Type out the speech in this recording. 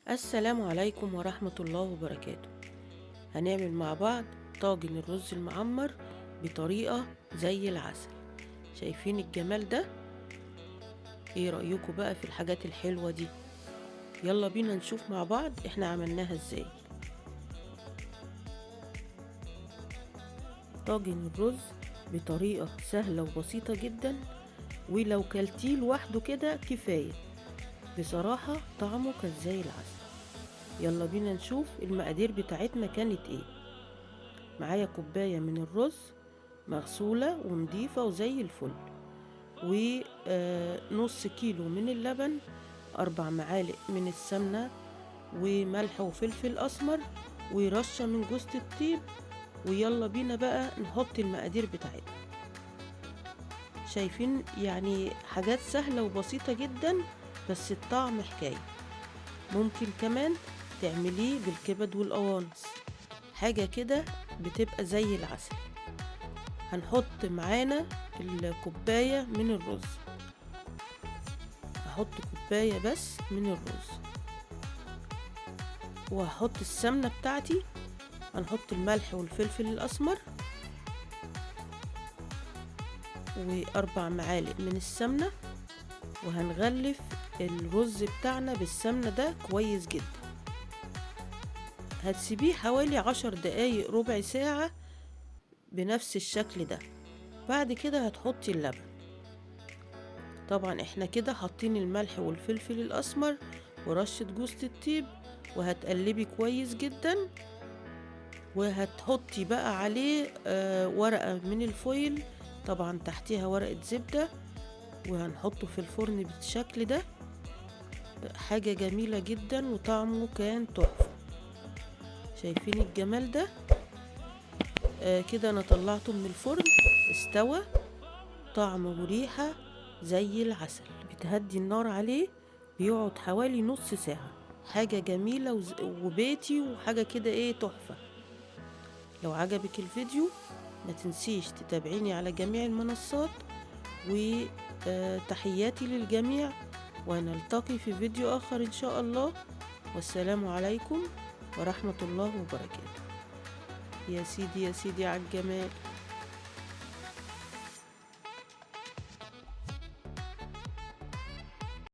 السلام عليكم ورحمة الله وبركاته. هنعمل مع بعض طاجن الرز المعمر بطريقة زي العسل. شايفين الجمال ده؟ ايه رأيكم بقى في الحاجات الحلوة دي؟ يلا بينا نشوف مع بعض احنا عملناها ازاي. طاجن الرز بطريقة سهلة وبسيطة جدا، ولو كلتيه لوحده كده كفاية. بصراحة طعمه كان زي العسل. يلا بينا نشوف المقادير بتاعتنا كانت ايه. معايا كوباية من الرز مغسولة ونضيفة وزي الفل، ونص كيلو من اللبن، 4 معالق من السمنة، وملح وفلفل أسمر، ورشة من جوز الطيب. ويلا بينا بقى نحط المقادير بتاعتنا. شايفين يعني حاجات سهلة وبسيطة جدا، بس الطعم حكاية. ممكن كمان تعمليه بالكبد والقوانص، حاجة كده بتبقى زي العسل. هنحط معانا الكوباية من الرز، هحط كوباية بس من الرز، وهحط السمنة بتاعتي. هنحط الملح والفلفل الأسمر، و4 معالق من السمنة، وهنغلف الرز بتاعنا بالسمنة ده كويس جدا. هتسيبيه حوالي 10 دقايق ربع ساعة بنفس الشكل ده. بعد كده هتحطي اللبن. طبعا احنا كده حاطين الملح والفلفل الأسمر ورشة جوز الطيب، وهتقلبي كويس جدا. وهتحطي بقى عليه ورقة من الفويل، طبعا تحتيها ورقة زبدة، وهنحطه في الفرن بالشكل ده. حاجة جميلة جدا وطعمه كان تحفة. شايفين الجمال ده؟ كده انا طلعته من الفرن، استوى، طعم وريحة زي العسل. بتهدي النار عليه، بيقعد حوالي نص ساعة. حاجة جميلة وبيتي، وحاجة كده ايه تحفة. لو عجبك الفيديو ما تنسيش تتابعيني على جميع المنصات، وتحياتي للجميع، ونلتقي في فيديو آخر إن شاء الله. والسلام عليكم ورحمة الله وبركاته. يا سيدي يا سيدي على الجمال.